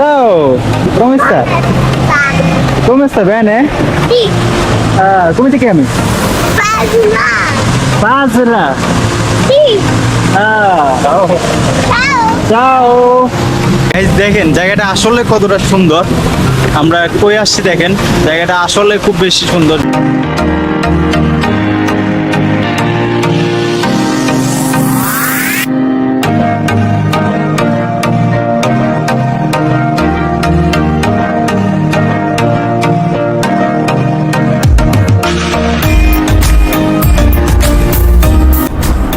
Ciao, come sta? Come sta bene? Sì, Come ti chiami? Basma. Basra. Sì, Oh. ciao. Ciao. Guys দেখেন জায়গাটা আসলে কতটা সুন্দর। আমরা কই আসছি দেখেন, জায়গাটা আসলে খুব বেশি সুন্দর।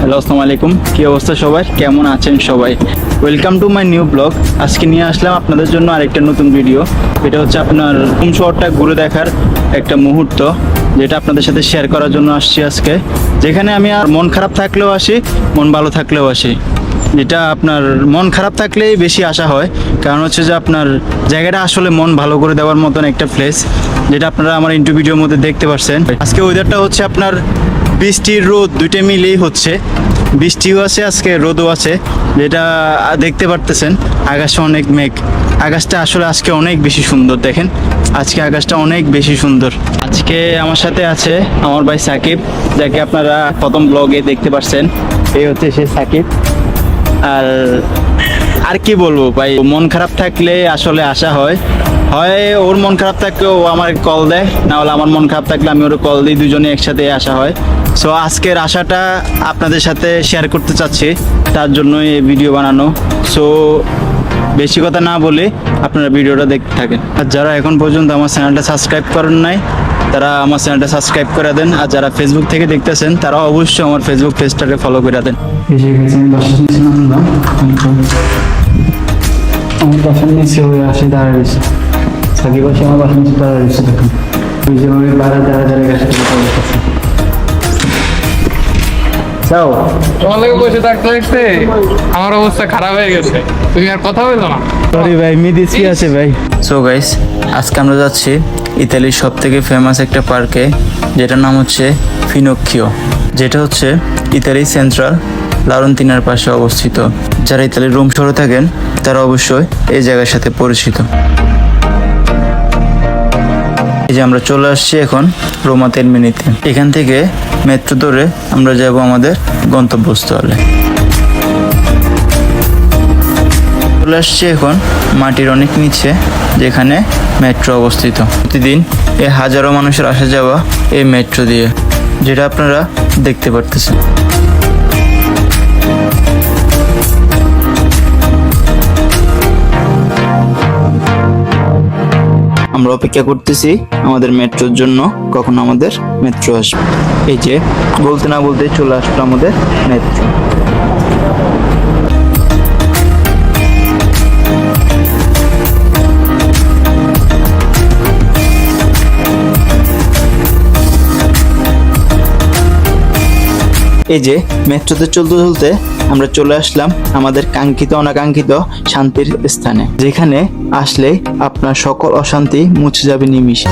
হ্যালো, আসসালামু আলাইকুম। কি অবস্থা সবাই, কেমন আছেন সবাই? Welcome to my new blog. আজকে নিয়ে আসলাম আপনাদের জন্য আরেকটা নতুন ভিডিও। এটা হচ্ছে আপনার হোম শহরটা ঘুরে দেখার একটা মুহূর্ত, যেটা আপনাদের সাথে শেয়ার করার জন্য আসছি আজকে। যেখানে আমি আর মন খারাপ থাকলেও আসি, মন ভালো থাকলেও আসি। যেটা আপনার মন খারাপ থাকলেই বেশি আসা হয়, কারণ হচ্ছে যে আপনার জায়গাটা আসলে মন ভালো করে দেওয়ার মতন একটা প্লেস, যেটা আপনারা আমার ইন্টারভিউ ভিডিওর মধ্যে দেখতে পাচ্ছেন। আজকে ওয়েদারটা হচ্ছে আপনার বৃষ্টির রোদ দুইটা মিলেই হচ্ছে। বৃষ্টিও আছে আজকে, রোদও আছে, যেটা দেখতে পারতেছেন। আকাশে অনেক মেঘ, আকাশটা আসলে আজকে অনেক বেশি সুন্দর। দেখেন আজকে আকাশটা অনেক বেশি সুন্দর। আজকে আমার সাথে আছে আমার ভাই সাকিব, যাকে আপনারা প্রথম ব্লগে দেখতে পাচ্ছেন। এই হচ্ছে সে সাকিব। আর আর কি বলবো ভাই, মন খারাপ থাকলে আসলে আসা হয়। হয় ওর মন খারাপ থাকলে ও আমার কল দেয়, না হলে আমার মন খারাপ থাকলে আমি ওর কল দিই, দুজনে একসাথে আসা হয়। সো আজকের আশাটা আপনাদের সাথে শেয়ার করতে চাচ্ছি, তার জন্যই এই ভিডিও বানানো। সো বেশি কথা না বলে আপনারা ভিডিওটা দেখতে থাকেন। আর যারা এখন পর্যন্ত আমার চ্যানেলটা সাবস্ক্রাইব করেন নাই, তারা আমার চ্যানেলটা সাবস্ক্রাইব করে দেন। আর যারা ফেসবুক থেকে দেখতেছেন, তারা অবশ্যই আমার ফেসবুক পেজটাকে ফলো করে দেন। এসে গেছি আমি বাসার নিচে নামলাম। আমার বাসার নিচে হয়ে আসে দাঁড়িয়েছে সাকিব, আসে আমার বাসার নিচে দাঁড়িয়েছে। দেখুন ওই যেভাবে দাঁড়া গেছে। যাও, তোমার লাগে বসে থাকতে থাকতে আমার অবস্থা খারাপ হয়ে গেছে, তুমি আর কথা বলো না। সরি ভাই, মিদিসি আছে ভাই। সো গাইস, আজকে আমরা যাচ্ছি ইতালির সব থেকে ফেমাস একটা পার্কে, যেটার নাম হচ্ছে ফিনোক্ষিও, যেটা হচ্ছে ইতালির সেন্ট্রাল লাউরেন্তিনার পাশে অবস্থিত। যারা ইতালির রোম শহরে থাকেন, তারা অবশ্যই এই জায়গার সাথে পরিচিত। এই যে আমরা চলে আসছি এখন রোমা তেরমিনিতে। এখান থেকে মেট্রো ধরে আমরা যাব আমাদের গন্তব্যস্থলে। চলে আসছি এখন মাটির অনেক নিচে, যেখানে মেট্রো অবস্থিত। প্রতিদিন এই হাজারো মানুষের আসা যাওয়া এই মেট্রো দিয়ে, যেটা আপনারা দেখতে পারতেছেন। আমরা অপেক্ষা করতেছি আমাদের মেট্রোর জন্য, কখন আমাদের মেট্রো আসবে। এই যে বলতে না বলতে চলে আসলো আমাদের মেট্রো। এই যে মেট্রোতে চলতে চলতে আমরা চলে আসলাম আমাদের কাঙ্ক্ষিত অনাকাঙ্ক্ষিত শান্তির স্থানে, যেখানে আসলে আপনার সকল অশান্তি মুছে যাবে নিমিষে।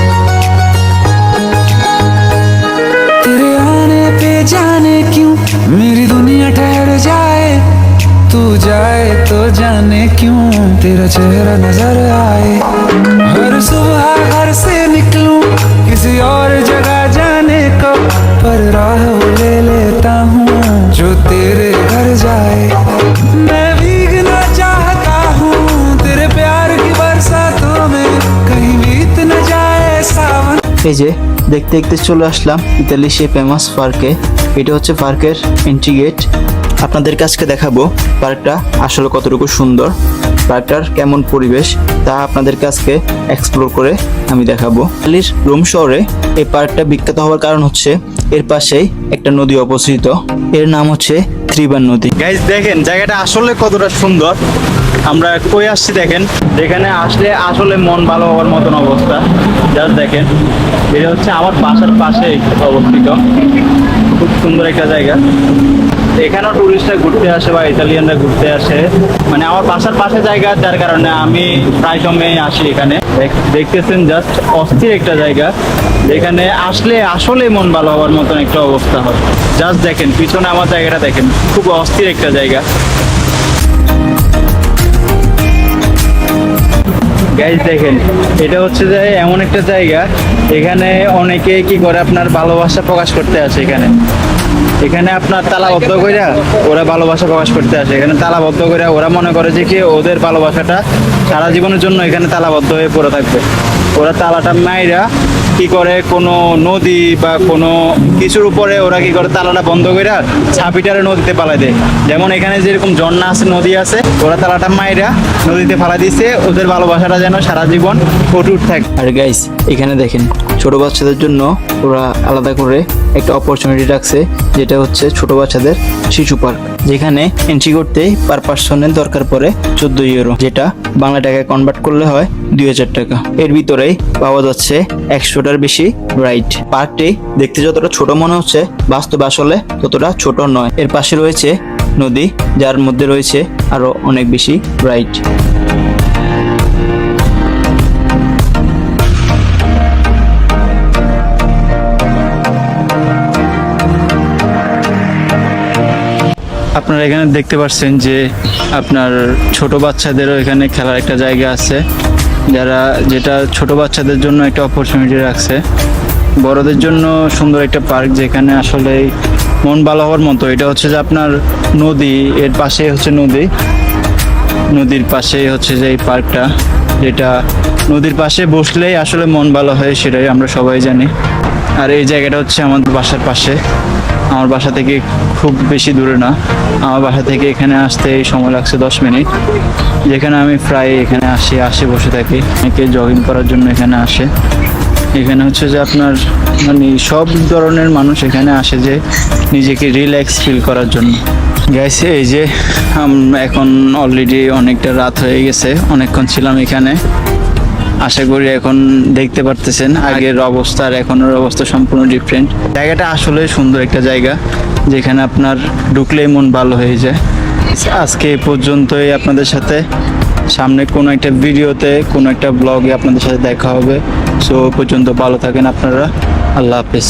तेरे आने पे जाने क्यों मेरी दुनिया ठहर जाए, तू जाए तो जाने क्यों तेरा चेहरा नजर आए। हर सुबह घर से निकलूं किसी और जगह जाने को, पर राह वो ले लेता हूँ जो तेरे घर जाए। मैं भीगना चाहता हूँ तेरे प्यार की बरसातों में, कहीं बीत न जाए सावन। এই যে দেখতে দেখতে চলে আসলাম ইতালির সেই ফেমাস পার্কে। এটা হচ্ছে পার্কের এন্ট্রি গেট। আপনাদের কাছে দেখাবো পার্কটা আসলে কতটুকু সুন্দর, পার্কটার কেমন পরিবেশ, তা আপনাদের কাছে এক্সপ্লোর করে আমি দেখাবো। ইতালির রোম শহরে এই পার্কটা বিখ্যাত হওয়ার কারণ হচ্ছে এর পাশেই একটা নদী অবস্থিত, এর নাম হচ্ছে ত্রিবান নদী। গাইস দেখেন জায়গাটা আসলে কতটা সুন্দর। আমরা কই আসছি দেখেন, যেখানে আসলে আসলে মন ভালো হওয়ার মতন অবস্থা। জাস্ট দেখেন, এটা হচ্ছে আমার বাসার পাশে অবস্থিত, খুব সুন্দর একটা জায়গা। এখানেও টুরিস্টরা ঘুরতে আসে বা ইতালিয়ানরা ঘুরতে আসে, মানে আমার বাসার পাশে জায়গা, যার কারণে আমি প্রায় সময় আসি এখানে। দেখতেছেন জাস্ট অস্থির একটা জায়গা, যেখানে আসলে আসলে মন ভালো হওয়ার মতন একটা অবস্থা হয়। জাস্ট দেখেন পিছনে আমার জায়গাটা দেখেন, খুব অস্থির একটা জায়গা। গাইজ দেখেন, এটা হচ্ছে যে এমন একটা জায়গা, এখানে অনেকে কি করে আপনার ভালোবাসা প্রকাশ করতে আসে। এখানে আপনার তালাবদ্ধ কইরা ওরা ভালোবাসা প্রকাশ করতে আসে। এখানে তালাবদ্ধ কইরা ওরা মনে করে যে কি ওদের ভালোবাসাটা সারা জীবনের জন্য এখানে তালাবদ্ধ হয়ে পড়ে থাকবে। ওরা তালাটা মাইরা কি করে, কোনো নদী বা কোনো কিছুর উপরে ওরা কি করে তালাটা বন্ধ কইরা ছাপিটারে নদীতে পালাই দেয়। যেমন এখানে যেরকম ঝর্ণা আছে, নদী আছে, ওরা তালাটা মাইরা নদীতে ফালা দিচ্ছে, ওদের ভালোবাসাটা যেন সারা জীবন অটুট থাকে। আর গাইস এখানে দেখেন, ছোট বাচ্চাদের জন্য ওরা আলাদা করে একটা অপরচুনিটি রাখছে, যেটা হচ্ছে ছোট বাচ্চাদের শিশু পার্ক, যেখানে এন্ট্রি করতে পার পার্সনের দরকার পড়ে 14 ইউরো, যেটা বাংলা টাকায় কনভার্ট করলে হয় 2000 টাকা। এর ভিতরেই পাওয়া যাচ্ছে 100টার বেশি রাইড। পার্কটি দেখতে যতটা ছোট মনে হচ্ছে, বাস্তবে আসলে ততটা ছোট নয়। এর পাশে রয়েছে নদী, যার মধ্যে রয়েছে আরো অনেক বেশি রাইড। আপনারা এখানে দেখতে পাচ্ছেন যে আপনার ছোট বাচ্চাদেরও এখানে খেলার একটা জায়গা আছে, যেটা ছোট বাচ্চাদের জন্য একটা অপরচুনিটি রাখছে। বড়দের জন্য সুন্দর একটা পার্ক, যেখানে আসলে মন ভালো হওয়ার মতো। এটা হচ্ছে যে আপনার নদী, এর পাশে হচ্ছে নদীর পাশে হচ্ছে যে এই পার্কটা, যেটা নদীর পাশে বসলেই আসলে মন ভালো হয়, সেটাই আমরা সবাই জানি। আর এই জায়গাটা হচ্ছে আমাদের বাসার পাশে। আমার বাসা থেকে খুব বেশি দূরে না, আমার বাসা থেকে এখানে আসতে সময় লাগছে 10 মিনিট। যেখানে আমি প্রায় এখানে আসে বসে থাকি। অনেকে জগিং করার জন্য এখানে আসে। এখানে হচ্ছে যে আপনার মানে সব ধরনের মানুষ এখানে আসে যে নিজেকে রিল্যাক্স ফিল করার জন্য। গাইস এই যে এখন অলরেডি অনেকটা রাত হয়ে গেছে, অনেকক্ষণ ছিলাম এখানে। আশা করি এখন দেখতে পারতেছেন আগের অবস্থা আর এখনের অবস্থা সম্পূর্ণ ডিফারেন্ট। জায়গাটা আসলে সুন্দর একটা জায়গা, যেখানে আপনার ঢুকলেই মন ভালো হয়ে যায়। আজকে এই পর্যন্তই আপনাদের সাথে, সামনে কোনো একটা ভিডিওতে কোনো একটা ব্লগে আপনাদের সাথে দেখা হবে। সো পর্যন্ত ভালো থাকেন আপনারা, আল্লাহ হাফেজ।